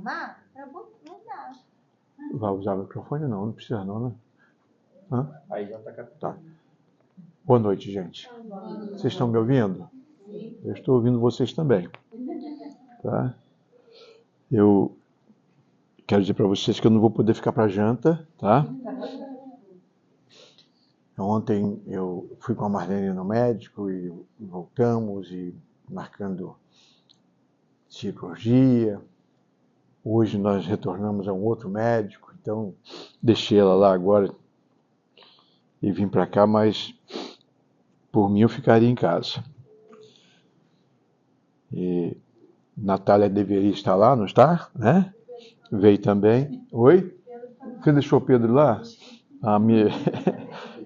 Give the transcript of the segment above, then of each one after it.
filmar? Eu vou mudar. Vai usar o microfone? Não precisa não, né? Hã? Aí já está captando. Tá. Boa noite, gente. Vocês estão me ouvindo? Eu estou ouvindo vocês também. Tá? Eu quero dizer para vocês que eu não vou poder ficar para janta, tá? Ontem eu fui com a Marlene no médico e voltamos e marcando cirurgia. Hoje nós retornamos a um outro médico, então deixei ela lá agora e vim para cá, mas por mim eu ficaria em casa. E Natália deveria estar lá, não está? Né? Veio também. Oi? Você deixou o Pedro lá?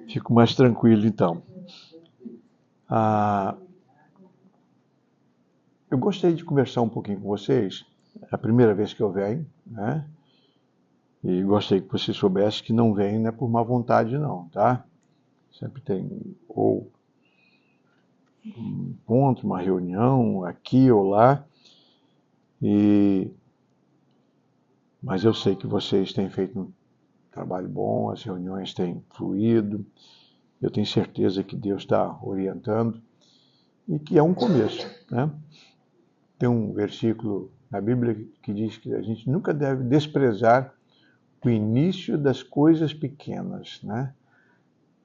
Fico mais tranquilo então. Eu gostaria de conversar um pouquinho com vocês. É a primeira vez que eu venho, né? E gostaria que vocês soubessem que não venho, não é por má vontade não, tá? Sempre tem ou um encontro, uma reunião aqui ou lá. Mas eu sei que vocês têm feito um trabalho bom, as reuniões têm fluído. Eu tenho certeza que Deus está orientando e que é um começo, né? Tem um versículo na Bíblia que diz que a gente nunca deve desprezar o início das coisas pequenas, né?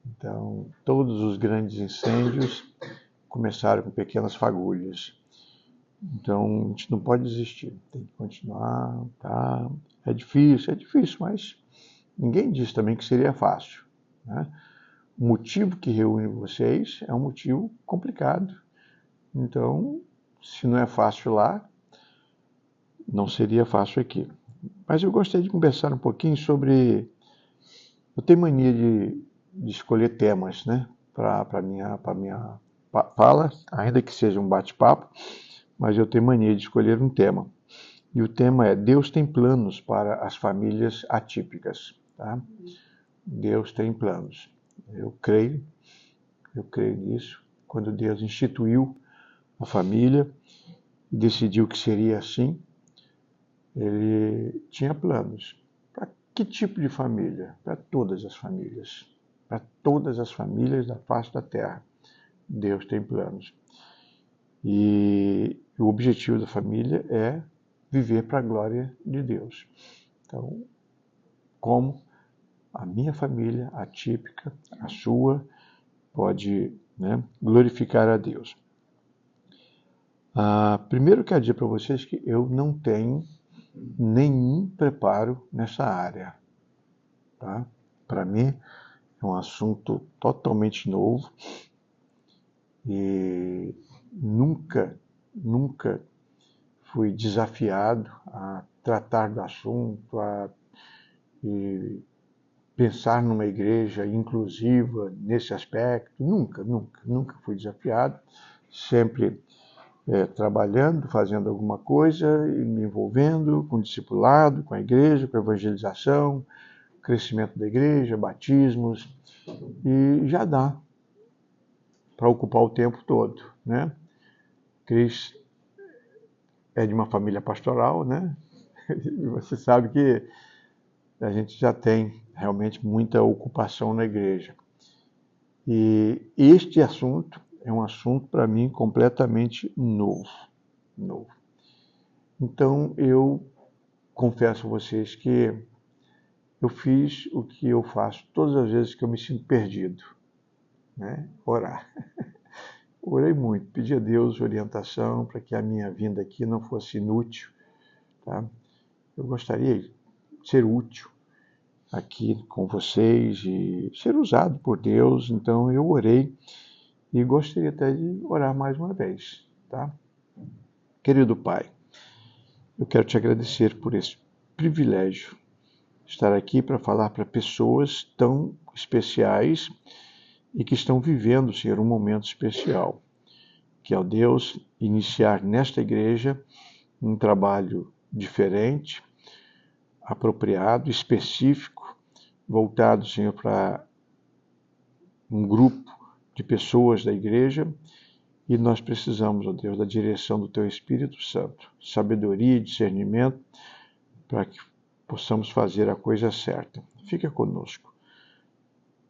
Então, todos os grandes incêndios começaram com pequenas fagulhas. Então, a gente não pode desistir, tem que continuar, tá? É difícil, mas ninguém diz também que seria fácil, né? O motivo que reúne vocês é um motivo complicado. Então, se não é fácil lá, não seria fácil aqui. Mas eu gostaria de conversar um pouquinho sobre... Eu tenho mania de escolher temas, né, para minha fala, ainda que seja um bate-papo, mas eu tenho mania de escolher um tema. E o tema é: Deus tem planos para as famílias atípicas. Tá? Deus tem planos. Eu creio nisso. Quando Deus instituiu a família e decidiu que seria assim, Ele tinha planos. Para que tipo de família? Para todas as famílias. Para todas as famílias da face da terra. Deus tem planos. E o objetivo da família é viver para a glória de Deus. Então, como a minha família atípica, a sua, pode, né, glorificar a Deus. Primeiro eu quero dizer para vocês que eu não tenho nenhum preparo nessa área. Tá? Para mim é um assunto totalmente novo e nunca fui desafiado a tratar do assunto, a pensar numa igreja inclusiva nesse aspecto. Nunca fui desafiado. Sempre trabalhando, fazendo alguma coisa e me envolvendo com discipulado, com a igreja, com a evangelização, crescimento da igreja, batismos, e já dá para ocupar o tempo todo, né? Cris é de uma família pastoral, né? E você sabe que a gente já tem realmente muita ocupação na igreja. E este assunto é um assunto para mim completamente novo. Então eu confesso a vocês que eu fiz o que eu faço todas as vezes que eu me sinto perdido, né? Orar. Orei muito, pedi a Deus orientação para que a minha vinda aqui não fosse inútil, tá? Eu gostaria de ser útil aqui com vocês e ser usado por Deus, então eu orei e gostaria até de orar mais uma vez, tá? Querido Pai, eu quero te agradecer por esse privilégio de estar aqui para falar para pessoas tão especiais e que estão vivendo, Senhor, um momento especial. Que, ó Deus, iniciar nesta igreja um trabalho diferente, apropriado, específico, voltado, Senhor, para um grupo de pessoas da igreja, e nós precisamos, ó Deus, da direção do Teu Espírito Santo, sabedoria e discernimento para que possamos fazer a coisa certa. Fica conosco.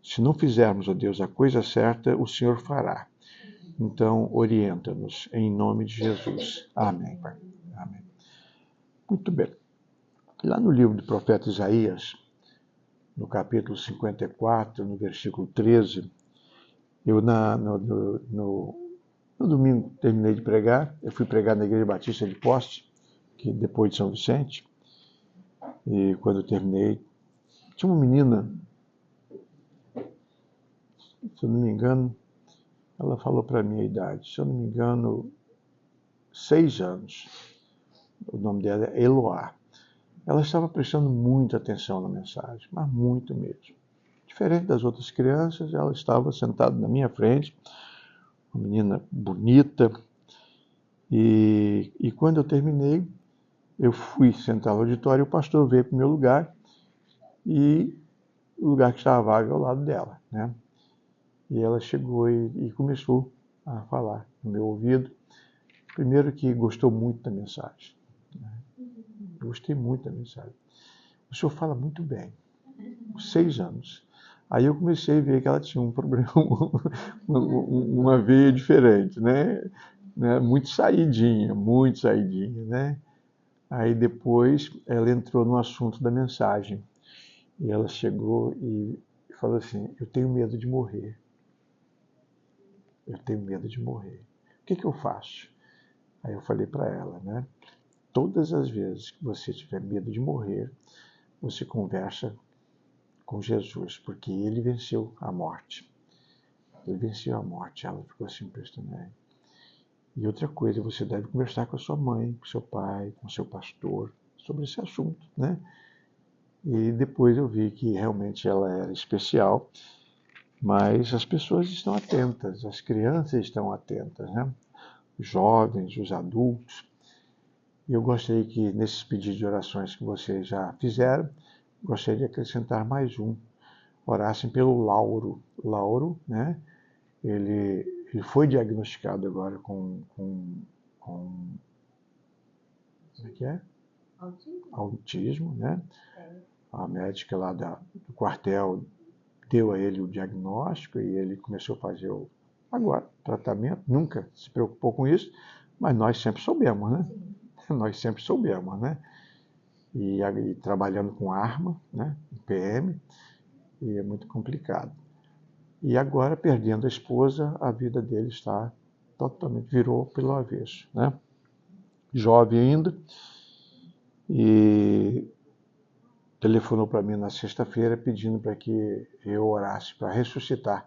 Se não fizermos, ó Deus, a coisa certa, o Senhor fará. Então, orienta-nos, em nome de Jesus. Amém, Pai. Amém. Muito bem. Lá no livro do profeta Isaías, no capítulo 54, no versículo 13, eu no domingo terminei de pregar, eu fui pregar na Igreja Batista de Poste, que depois de São Vicente, e quando eu terminei, tinha uma menina, se eu não me engano, ela falou para mim a idade, se eu não me engano, 6 anos. O nome dela é Eloá. Ela estava prestando muita atenção na mensagem, mas muito mesmo. Diferente das outras crianças, ela estava sentada na minha frente, uma menina bonita, e quando eu terminei, eu fui sentar no auditório e o pastor veio para o meu lugar, e o lugar que estava vago ao lado dela, né? E ela chegou e começou a falar no meu ouvido. Primeiro que gostou muito da mensagem. Eu gostei muito da mensagem. O senhor fala muito bem. 6 anos. Aí eu comecei a ver que ela tinha um problema, uma veia diferente, né? Muito saidinha, né? Aí depois ela entrou no assunto da mensagem. E ela chegou e falou assim, eu tenho medo de morrer. Eu tenho medo de morrer. O que eu faço? Aí eu falei para ela, né? Todas as vezes que você tiver medo de morrer, você conversa com Jesus, porque ele venceu a morte. Ele venceu a morte. Ela ficou assim impressionada. E outra coisa, você deve conversar com a sua mãe, com seu pai, com seu pastor, sobre esse assunto, né? E depois eu vi que realmente ela era especial, mas as pessoas estão atentas, as crianças estão atentas, né? Os jovens, os adultos. E eu gostaria que, nesses pedidos de orações que vocês já fizeram, gostaria de acrescentar mais um. Orassem pelo Lauro. Lauro, né? Ele foi diagnosticado agora com como é que é? Autismo, né? A médica lá do quartel deu a ele o diagnóstico e ele começou a fazer o tratamento. Nunca se preocupou com isso, mas nós sempre soubemos, né? Nós sempre soubemos, né? E trabalhando com arma, né? PM, e é muito complicado. E agora, perdendo a esposa, a vida dele está totalmente, virou pelo avesso, né? Jovem ainda, e telefonou para mim na sexta-feira pedindo para que eu orasse para ressuscitar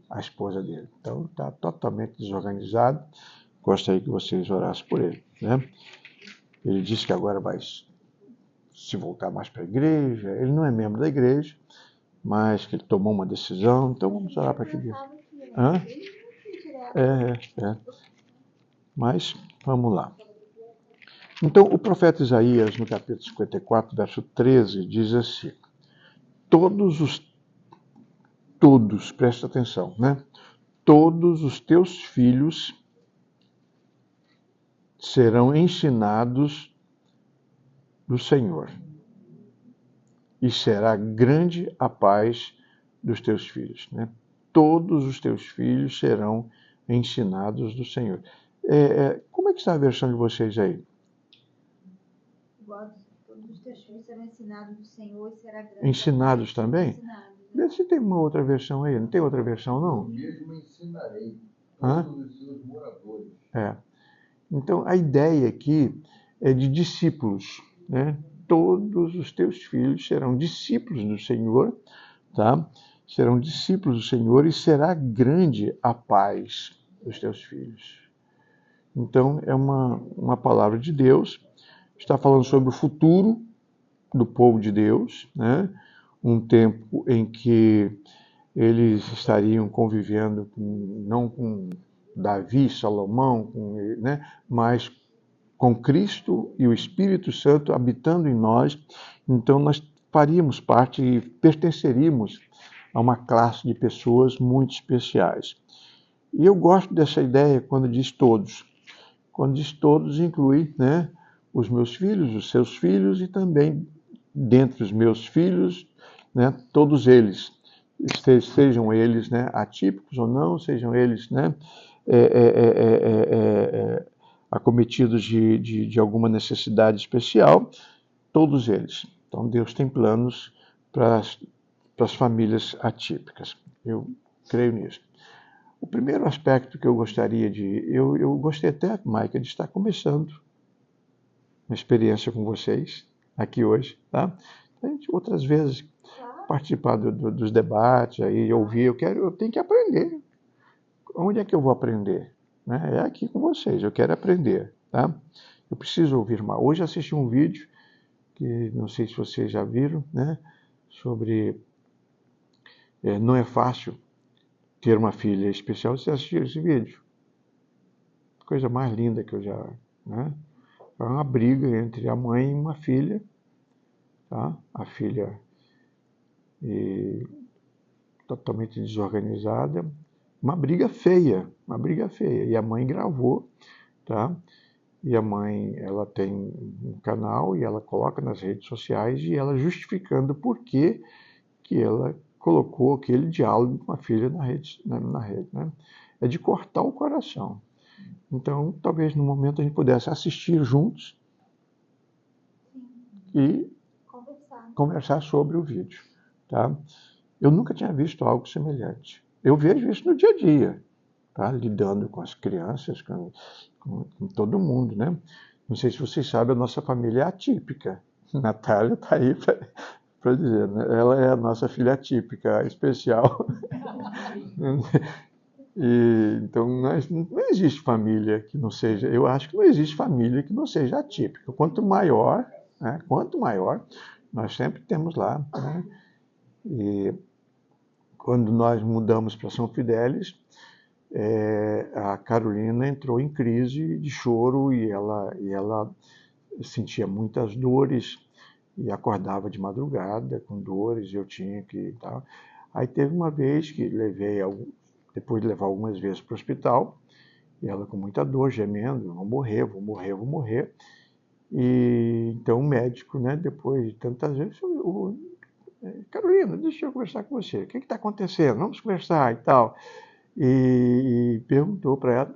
a esposa dele. Então, está totalmente desorganizado. Gostaria que vocês orassem por ele, né? Ele disse que agora vai se voltar mais para a igreja. Ele não é membro da igreja, mas que ele tomou uma decisão. Então, vamos orar para que Deus... Hã? Mas, vamos lá. Então, o profeta Isaías, no capítulo 54, verso 13, diz assim, todos, presta atenção, né? Todos os teus filhos serão ensinados do Senhor, e será grande a paz dos teus filhos, né? Todos os teus filhos serão ensinados do Senhor. Como é que está a versão de vocês aí? Todos os teus filhos serão ensinados do Senhor e será grande. Ensinados também? Ensinados, né? Vê se tem uma outra versão aí. Não tem outra versão, não? Eu mesmo ensinarei todos os seus moradores. Então, a ideia aqui é de discípulos, né? Todos os teus filhos serão discípulos do Senhor, tá? Serão discípulos do Senhor e será grande a paz dos teus filhos. Então, é uma palavra de Deus, está falando sobre o futuro do povo de Deus, né? Um tempo em que eles estariam convivendo não com Davi, Salomão, né? Mas com Cristo e o Espírito Santo habitando em nós. Então nós faríamos parte e pertenceríamos a uma classe de pessoas muito especiais. E eu gosto dessa ideia quando diz todos. Quando diz todos, inclui, né, os meus filhos, os seus filhos e também dentre os meus filhos, né, todos eles, sejam eles, né, atípicos ou não, sejam eles, né, acometidos de alguma necessidade especial, todos eles. Então Deus tem planos para as famílias atípicas. Eu creio nisso. O primeiro aspecto que eu gostaria eu gostei até, Maica, de estar começando uma experiência com vocês aqui hoje, tá? A gente outras vezes participar dos debates, aí ouvir, eu tenho que aprender. Onde é que eu vou aprender? Né? É aqui com vocês, eu quero aprender, tá? Eu preciso ouvir mais. Hoje assisti um vídeo, que não sei se vocês já viram, né? Sobre não é fácil ter uma filha especial. Vocês assistiram esse vídeo? Coisa mais linda que eu já... Né? É uma briga entre a mãe e uma filha, tá? A filha totalmente desorganizada, uma briga feia, e a mãe gravou, tá? E a mãe, ela tem um canal e ela coloca nas redes sociais e ela justificando por que ela colocou aquele diálogo com a filha na rede, né? É de cortar o coração. Então, talvez no momento a gente pudesse assistir juntos e conversar sobre o vídeo, tá? Eu nunca tinha visto algo semelhante. Eu vejo isso no dia a dia, tá? Lidando com as crianças, com todo mundo, né? Não sei se vocês sabem, a nossa família é atípica. Natália está aí para dizer, né? Ela é a nossa filha atípica, especial. Então, não existe família que não seja... Eu acho que não existe família que não seja atípica. Quanto maior, né? Nós sempre temos lá, né? E quando nós mudamos para São Fidélis, a Carolina entrou em crise de choro e ela sentia muitas dores e acordava de madrugada com dores, eu tinha que... Tá. Aí teve uma vez que depois de levar algumas vezes para o hospital, e ela com muita dor, gemendo, vou morrer. E então o médico, né, depois de tantas vezes, Carolina, deixa eu conversar com você, o que está acontecendo? Vamos conversar e tal. E perguntou para ela,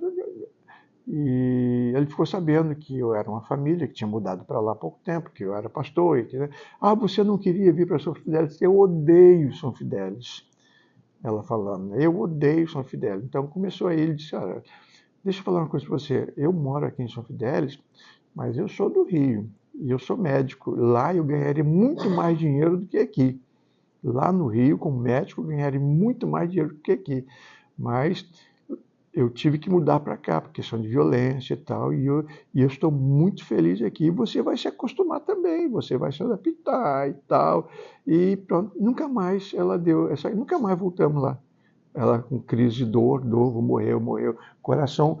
e ele ficou sabendo que eu era uma família que tinha mudado para lá há pouco tempo, que eu era pastor. Você não queria vir para São Fidélis? Eu odeio São Fidélis. Ela falando, eu odeio São Fidélis. Então começou aí, ele disse, olha, deixa eu falar uma coisa para você, eu moro aqui em São Fidélis, mas eu sou do Rio, e eu sou médico. Lá eu ganharia muito mais dinheiro do que aqui. Lá no Rio, como médico, eu ganharia muito mais dinheiro do que aqui. Mas eu tive que mudar para cá, por questão de violência e tal, e eu estou muito feliz aqui. Você vai se acostumar também, você vai se adaptar e tal. E pronto, nunca mais ela deu nunca mais voltamos lá. Ela com crise de dor, vou morrer, coração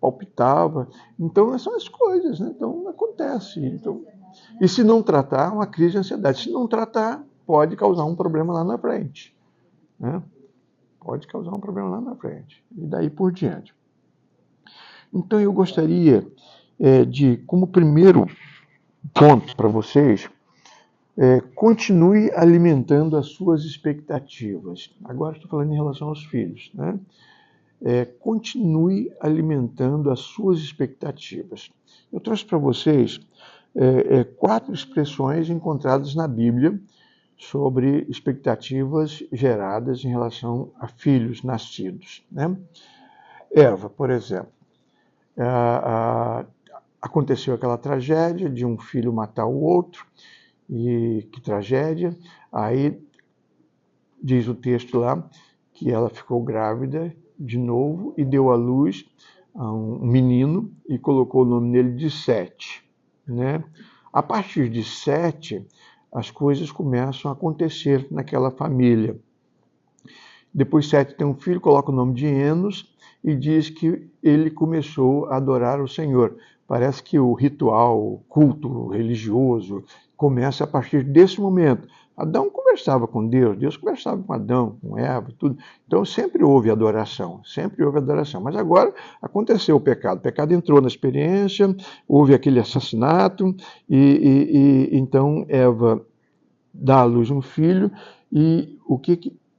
palpitava. Então, essas são as coisas, né? Então, acontece. Então, e se não tratar, uma crise de ansiedade. Se não tratar, pode causar um problema lá na frente, né? Pode causar um problema lá na frente. E daí por diante. Então, eu gostaria de, como primeiro ponto para vocês, continue alimentando as suas expectativas. Agora estou falando em relação aos filhos, né? Continue alimentando as suas expectativas. Eu trouxe para vocês 4 expressões encontradas na Bíblia sobre expectativas geradas em relação a filhos nascidos, né? Eva, por exemplo, aconteceu aquela tragédia de um filho matar o outro, e que tragédia. Aí diz o texto lá que ela ficou grávida de novo e deu à luz a um menino e colocou o nome dele de Sete, né? A partir de Sete, as coisas começam a acontecer naquela família. Depois Sete tem um filho, coloca o nome de Enos e diz que ele começou a adorar o Senhor. Parece que o ritual, o culto religioso começa a partir desse momento. Adão conversava com Deus, Deus conversava com Adão, com Eva, tudo. Então sempre houve adoração, sempre houve adoração. Mas agora aconteceu o pecado entrou na experiência, houve aquele assassinato, e então Eva dá à luz um filho, e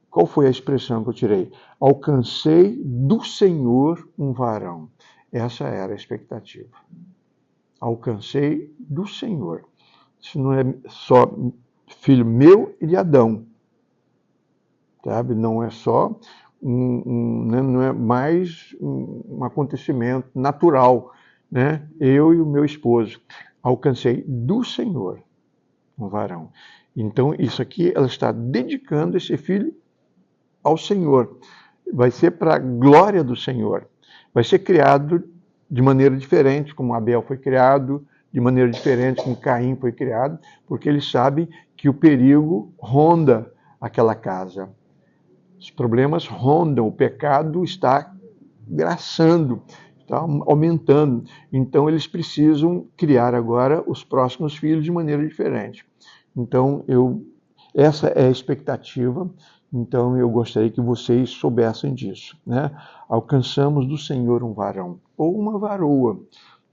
qual foi a expressão que eu tirei? Alcancei do Senhor um varão. Essa era a expectativa. Alcancei do Senhor. Isso não é só filho meu e de Adão, sabe? Não é só não é mais um acontecimento natural, né? Eu e o meu esposo alcancei do Senhor um varão. Então isso aqui ela está dedicando esse filho ao Senhor. Vai ser para a glória do Senhor. Vai ser criado de maneira diferente, como Abel foi criado, de maneira diferente como Caim foi criado, porque eles sabem que o perigo ronda aquela casa. Os problemas rondam, o pecado está graçando, está aumentando. Então eles precisam criar agora os próximos filhos de maneira diferente. Então essa é a expectativa. Então eu gostaria que vocês soubessem disso, né? Alcançamos do Senhor um varão ou uma varoa.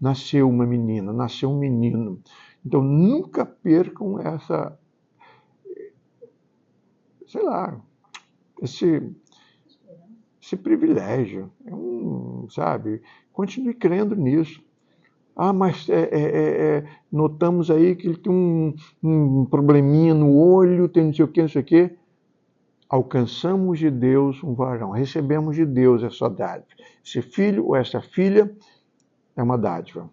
Nasceu uma menina, nasceu um menino. Então nunca percam sei lá, esse privilégio. Sabe? Continue crendo nisso. Mas notamos aí que ele tem um probleminha no olho, tem não sei o que, não sei o que. Alcançamos de Deus um varão, recebemos de Deus essa dádiva. Esse filho ou essa filha é uma dádiva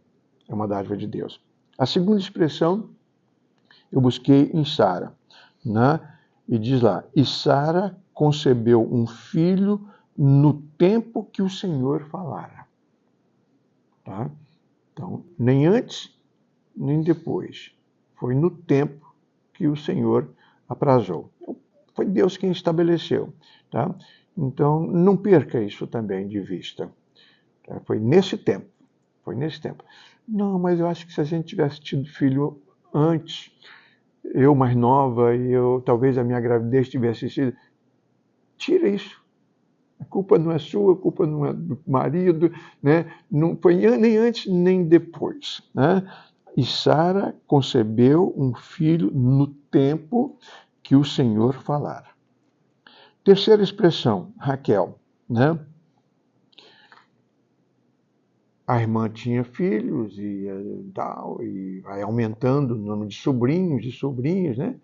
de Deus. A segunda expressão eu busquei em Sara, né? E diz lá, e Sara concebeu um filho no tempo que o Senhor falara. Tá? Então, nem antes, nem depois. Foi no tempo que o Senhor aprazou. Foi Deus quem estabeleceu. Tá? Então, não perca isso também de vista. Tá? Foi nesse tempo. Não, mas eu acho que se a gente tivesse tido filho antes, eu mais nova, e talvez a minha gravidez tivesse sido... Tira isso. A culpa não é sua, a culpa não é do marido, né? Não foi nem antes nem depois. Né? E Sara concebeu um filho no tempo que o Senhor falara. Terceira expressão, Raquel. Né? A irmã tinha filhos e tal, e vai aumentando o número de sobrinhos, né?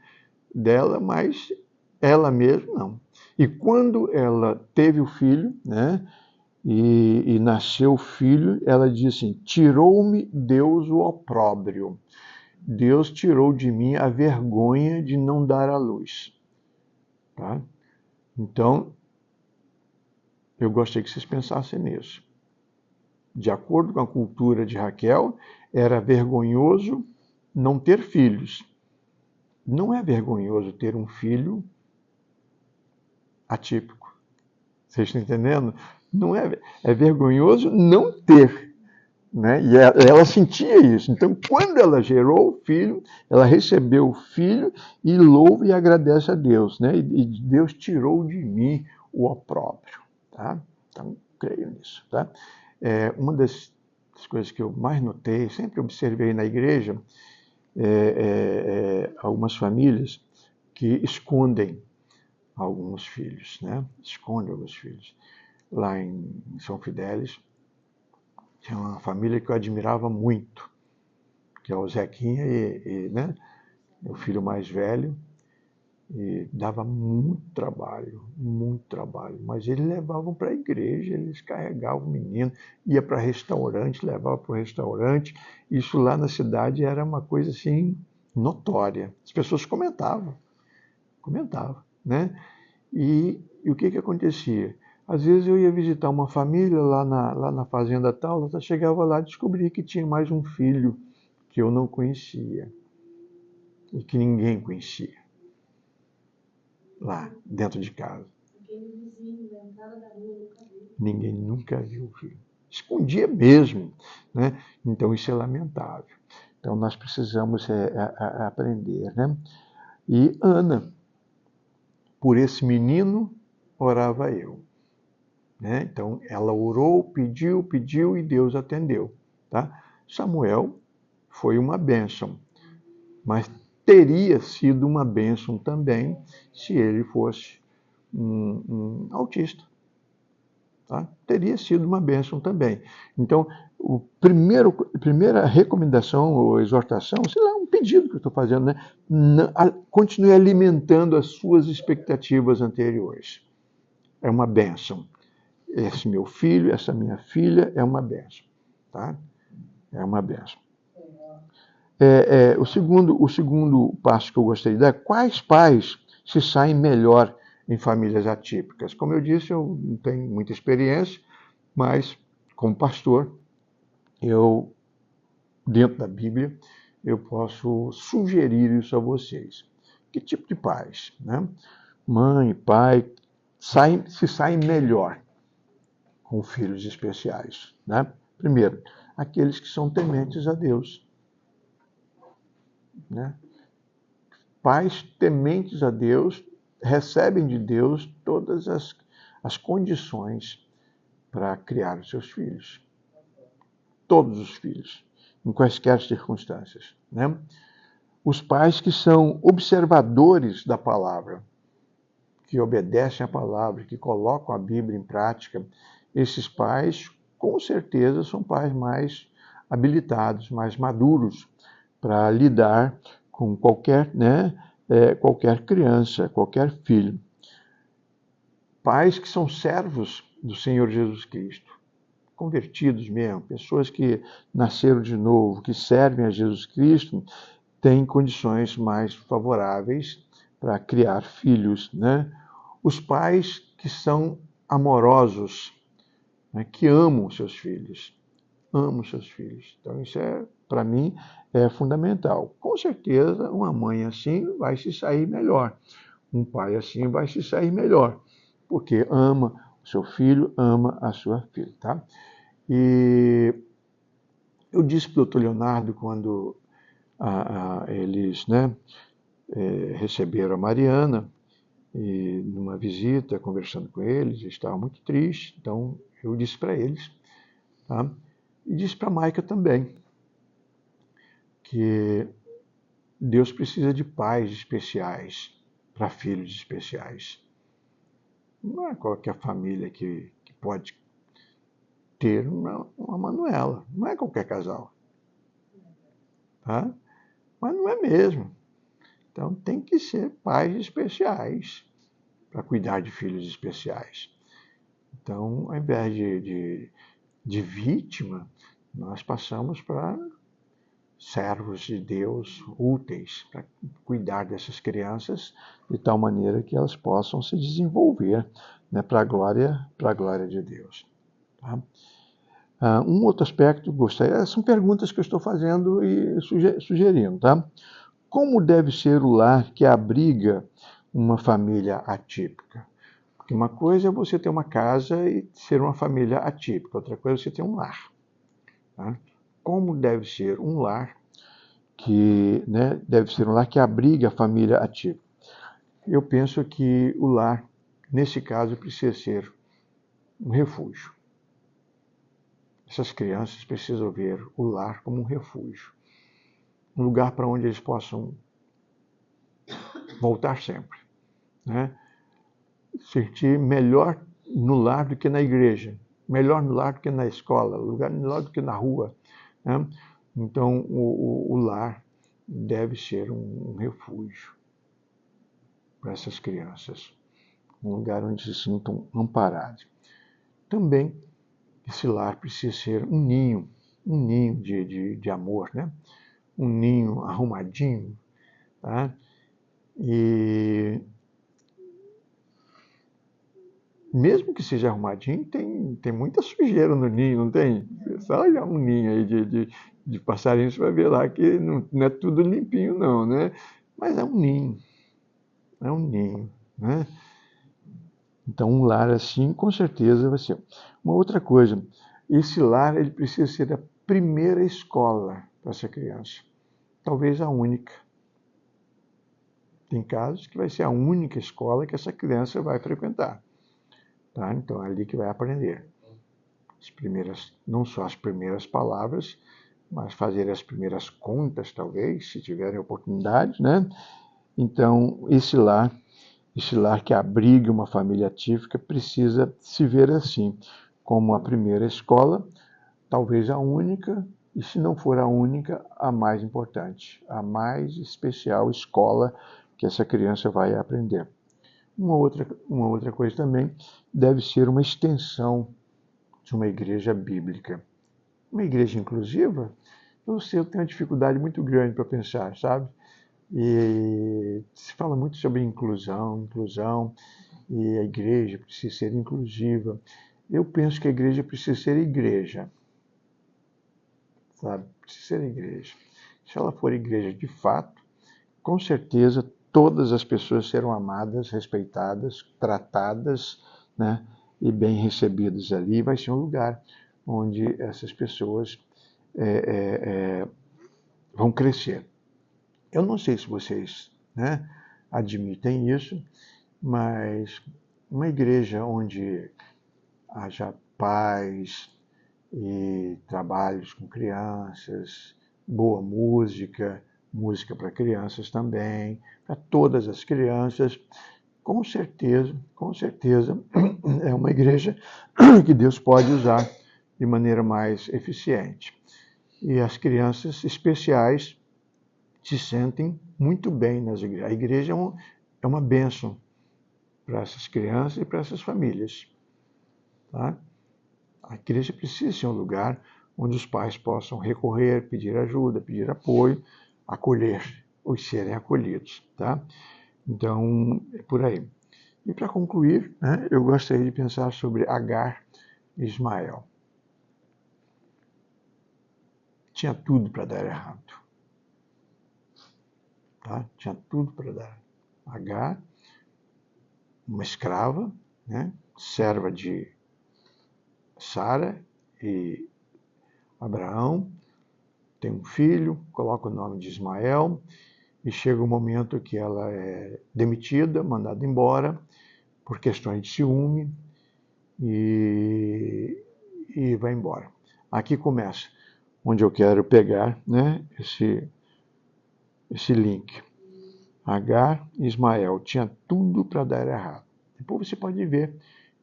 Dela, mas ela mesma não. E quando ela teve o filho, né? E nasceu o filho, ela disse assim, tirou-me Deus o opróbrio. Deus tirou de mim a vergonha de não dar à luz. Tá? Então, eu gostaria que vocês pensassem nisso. De acordo com a cultura de Raquel, era vergonhoso não ter filhos. Não é vergonhoso ter um filho atípico. Vocês estão entendendo? Não é vergonhoso não ter. Né? E ela sentia isso. Então, quando ela gerou o filho, ela recebeu o filho e louva e agradece a Deus. Né? E Deus tirou de mim o opróbrio. Tá? Então, creio nisso. Tá? Uma das coisas que eu mais notei, sempre observei na igreja, algumas famílias que escondem alguns filhos. Né? Escondem alguns filhos. Lá em São Fidélis, tinha uma família que eu admirava muito, que é o Zequinha né, o filho mais velho, e dava muito trabalho, mas eles levavam para a igreja, eles carregavam o menino, ia para restaurante, levava para o restaurante, isso lá na cidade era uma coisa assim, notória, as pessoas comentavam, né, e o que acontecia? Às vezes eu ia visitar uma família lá na fazenda tal, eu chegava lá e descobri que tinha mais um filho que eu não conhecia e que ninguém conhecia lá dentro de casa. Ninguém nunca viu o filho. escondia mesmo, né? Então isso é lamentável. Então nós precisamos aprender, né? E Ana, por esse menino orava eu, né? Então ela orou, pediu e Deus atendeu, tá? Samuel foi uma bênção, mas teria sido uma bênção também se ele fosse um autista. Tá? Teria sido uma bênção também. Então, a primeira recomendação ou exortação, sei lá, um pedido que eu estou fazendo, né? Continue alimentando as suas expectativas anteriores. É uma bênção. Esse meu filho, essa minha filha é uma bênção. Tá? É uma bênção. O segundo passo que eu gostaria de dar é quais pais se saem melhor em famílias atípicas. Como eu disse, eu não tenho muita experiência, mas como pastor, eu, dentro da Bíblia, eu posso sugerir isso a vocês. Que tipo de pais, né? Mãe, pai, se saem melhor com filhos especiais, né? Primeiro, aqueles que são tementes a Deus, né? Pais tementes a Deus recebem de Deus todas as condições para criar os seus filhos. Todos os filhos, em quaisquer circunstâncias, né? Os pais que são observadores da palavra, que obedecem à palavra, que colocam a Bíblia em prática, esses pais, com certeza, são pais mais habilitados, mais maduros para lidar com qualquer, né, qualquer criança, qualquer filho. Pais que são servos do Senhor Jesus Cristo, convertidos mesmo, pessoas que nasceram de novo, que servem a Jesus Cristo, têm condições mais favoráveis para criar filhos, né? Os pais que são amorosos, né, que amam seus filhos, Então isso para mim, é fundamental. Com certeza, uma mãe assim vai se sair melhor, um pai assim vai se sair melhor, porque ama o seu filho, ama a sua filha, tá? E eu disse para o Dr. Leonardo, quando eles, né, receberam a Mariana, e numa visita, conversando com eles, estavam muito tristes, então eu disse para eles, tá? E disse para a Maica também, que Deus precisa de pais especiais para filhos especiais. Não é qualquer família que pode ter uma Manuela, não é qualquer casal. Tá? Mas não é mesmo. Então tem que ser pais especiais para cuidar de filhos especiais. Então, ao invés de vítima, nós passamos para servos de Deus úteis para cuidar dessas crianças de tal maneira que elas possam se desenvolver, né, para a glória de Deus. Tá? Um outro aspecto, gostaria, são perguntas que eu estou fazendo e sugerindo, tá? Como deve ser o lar que abriga uma família atípica? Porque uma coisa é você ter uma casa e ser uma família atípica, outra coisa é você ter um lar. Tá? Como deve ser um lar que, né, deve ser um lar que abriga a família atípica? Eu penso que o lar, nesse caso, precisa ser um refúgio. Essas crianças precisam ver o lar como um refúgio, um lugar para onde eles possam voltar sempre, né? Sentir melhor no lar do que na igreja, melhor no lar do que na escola, melhor do que na rua, né? Então, o lar deve ser um refúgio para essas crianças, um lugar onde se sintam amparados. Também, esse lar precisa ser um ninho de amor, né? Um ninho arrumadinho, tá? E mesmo que seja arrumadinho, tem muita sujeira no ninho, não tem? Só olhar um ninho aí de passarinhos para ver lá que não é tudo limpinho não, né? Mas é um ninho, né? Então um lar assim, com certeza vai ser. Uma outra coisa, esse lar ele precisa ser a primeira escola para essa criança. Talvez a única. Tem casos que vai ser a única escola que essa criança vai frequentar. Tá? Então, é ali que vai aprender. Não só as primeiras palavras, mas fazer as primeiras contas, talvez, se tiverem oportunidade, né? Então, esse lar que abriga uma família atípica, precisa se ver assim, como a primeira escola, talvez a única, e se não for a única, a mais importante, a mais especial escola que essa criança vai aprender. Uma outra coisa também deve ser uma extensão de uma igreja bíblica. Uma igreja inclusiva, eu tenho uma dificuldade muito grande para pensar, sabe? E se fala muito sobre inclusão, e a igreja precisa ser inclusiva. Eu penso que a igreja precisa ser igreja, sabe? Precisa ser igreja. Se ela for igreja de fato, com certeza todas as pessoas serão amadas, respeitadas, tratadas, né? E bem recebidas ali. Vai ser um lugar onde essas pessoas vão crescer. Eu não sei se vocês, né, admitem isso, mas uma igreja onde haja paz e trabalhos com crianças, boa música para crianças também, para todas as crianças, com certeza é uma igreja que Deus pode usar de maneira mais eficiente. E as crianças especiais se sentem muito bem nas igrejas. A igreja é uma bênção para essas crianças e para essas famílias. Tá? A igreja precisa ser um lugar onde os pais possam recorrer, pedir ajuda, pedir apoio, acolher, ou serem acolhidos. Tá? Então, é por aí. E para concluir, né, eu gostaria de pensar sobre Agar e Ismael. Tinha tudo para dar errado. Tá? Tinha tudo para dar. Agar, uma escrava, né, serva de Sara e Abraão, tem um filho, coloca o nome de Ismael, e chega um momento que ela é demitida, mandada embora, por questões de ciúme, e vai embora. Aqui começa, onde eu quero pegar, né, esse link. Agar e Ismael tinha tudo para dar errado. Depois você pode ver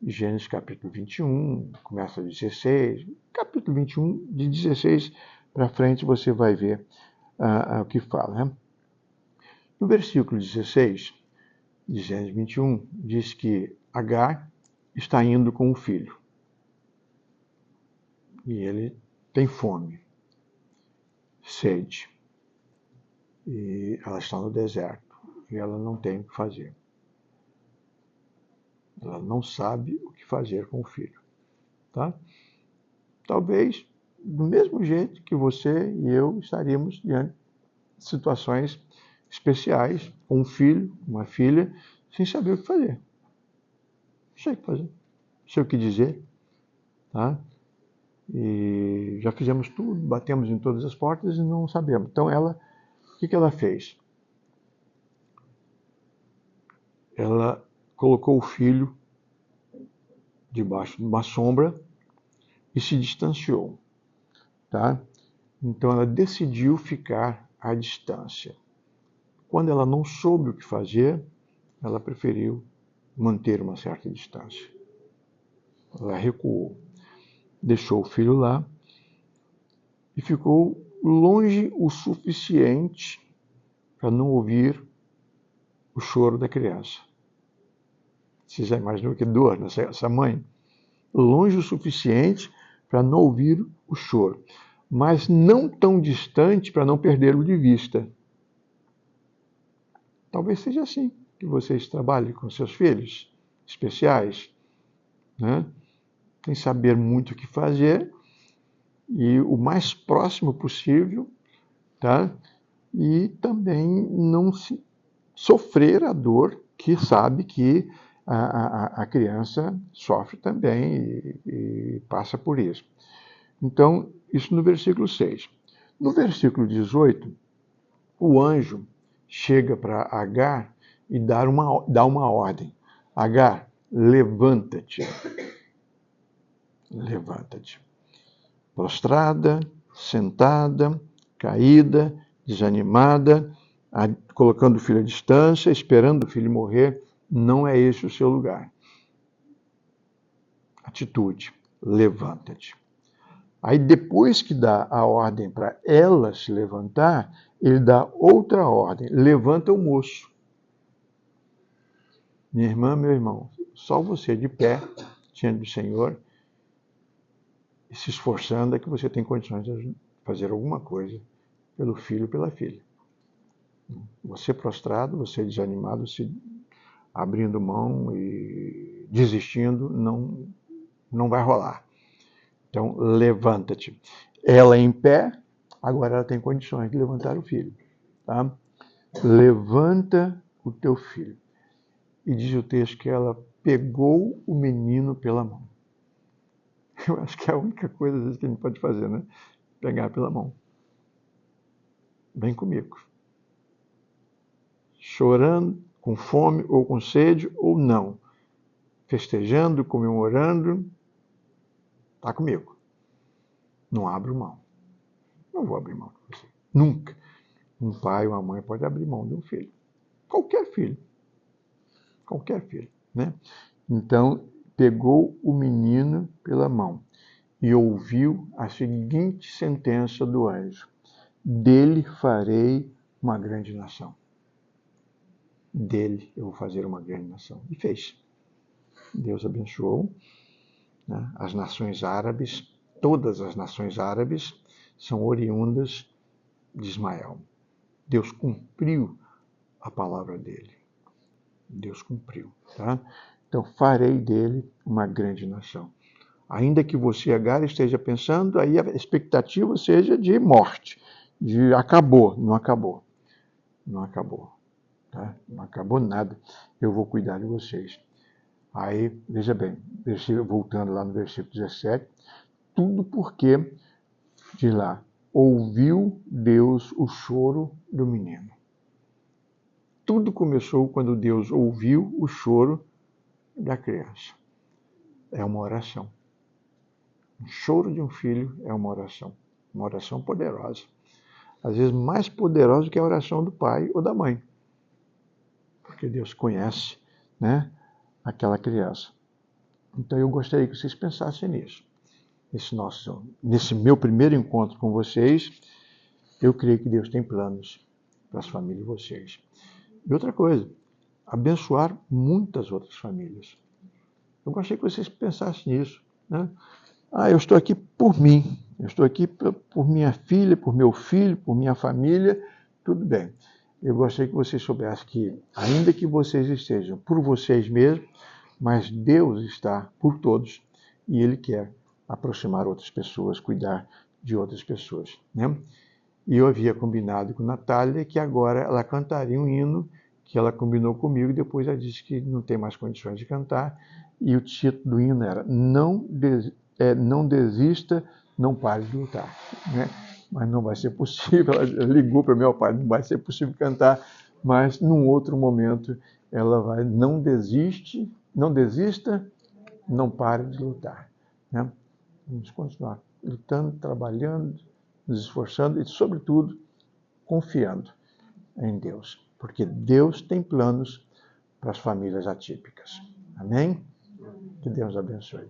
Gênesis capítulo 21, começa 16, capítulo 21, de 16 para frente você vai ver o que fala. Né? No versículo 16 de Gênesis 21, diz que Agar está indo com o filho. E ele tem fome, sede. E ela está no deserto. E ela não tem o que fazer. Ela não sabe o que fazer com o filho. Tá? Talvez, do mesmo jeito que você e eu estaríamos diante de situações especiais, com um filho, uma filha, sem saber o que fazer. Não sei o que fazer. Não sei o que dizer. Tá? E já fizemos tudo, batemos em todas as portas e não sabemos. Então, o que ela fez? Ela colocou o filho debaixo de uma sombra e se distanciou. Tá? Então ela decidiu ficar à distância. Quando ela não soube o que fazer, ela preferiu manter uma certa distância. Ela recuou, deixou o filho lá e ficou longe o suficiente para não ouvir o choro da criança. Você já imaginou que dor nessa mãe? Longe o suficiente para não ouvir o choro, mas não tão distante para não perdê-lo de vista. Talvez seja assim que vocês trabalhem com seus filhos especiais, né? Sem saber muito o que fazer e o mais próximo possível, tá? E também não sofrer a dor que sabe que a criança sofre também e passa por isso. Então, isso no versículo 6. No versículo 18, o anjo chega para Agar e dá uma ordem. Agar, levanta-te. Levanta-te. Prostrada, sentada, caída, desanimada, colocando o filho à distância, esperando o filho morrer, não é esse o seu lugar. Atitude, levanta-te. Aí depois que dá a ordem para ela se levantar, ele dá outra ordem, levanta o moço. Minha irmã, meu irmão, só você de pé, diante do Senhor, e se esforçando é que você tem condições de fazer alguma coisa pelo filho e pela filha. Você prostrado, você desanimado, se abrindo mão e desistindo, não vai rolar. Então, levanta-te. Ela em pé, agora ela tem condições de levantar o filho. Tá? Levanta o teu filho. E diz o texto que ela pegou o menino pela mão. Eu acho que é a única coisa às vezes, que a gente pode fazer, né? Pegar pela mão. Vem comigo. Chorando, com fome ou com sede ou não. Festejando, comemorando. Está comigo. Não abro mão. Não vou abrir mão de você. Nunca. Um pai ou uma mãe pode abrir mão de um filho. Qualquer filho. Qualquer filho, né? Então, pegou o menino pela mão e ouviu a seguinte sentença do anjo: dele farei uma grande nação. Dele eu vou fazer uma grande nação. E fez. Deus abençoou, né? As nações árabes, todas as nações árabes são oriundas de Ismael. Deus cumpriu a palavra dele. Deus cumpriu, tá? Então, farei dele uma grande nação. Ainda que você, Agar, esteja pensando, aí a expectativa seja de morte, de acabou, não acabou. Não acabou, tá? Não acabou nada. Eu vou cuidar de vocês. Aí, veja bem, voltando lá no versículo 17, tudo porque, diz lá, ouviu Deus o choro do menino. Tudo começou quando Deus ouviu o choro da criança. É uma oração. O choro de um filho é uma oração poderosa. Às vezes mais poderosa do que a oração do pai ou da mãe. Porque Deus conhece, né, aquela criança. Então eu gostaria que vocês pensassem nisso. Nesse meu primeiro encontro com vocês, eu creio que Deus tem planos para as famílias de vocês. E outra coisa, abençoar muitas outras famílias. Eu gostaria que vocês pensassem nisso, né? Eu estou aqui por mim, eu estou aqui por minha filha, por meu filho, por minha família, tudo bem. Eu gostaria que vocês soubessem que, ainda que vocês estejam por vocês mesmos, mas Deus está por todos e Ele quer aproximar outras pessoas, cuidar de outras pessoas, né? E eu havia combinado com Natália que agora ela cantaria um hino que ela combinou comigo e depois ela disse que não tem mais condições de cantar. E o título do hino era Não desista, não pare de lutar, né? Mas não vai ser possível, ela ligou para meu pai, não vai ser possível cantar, mas num outro momento ela vai, não desista, não pare de lutar, né? Vamos continuar lutando, trabalhando, nos esforçando e, sobretudo, confiando em Deus, porque Deus tem planos para as famílias atípicas. Amém? Que Deus abençoe.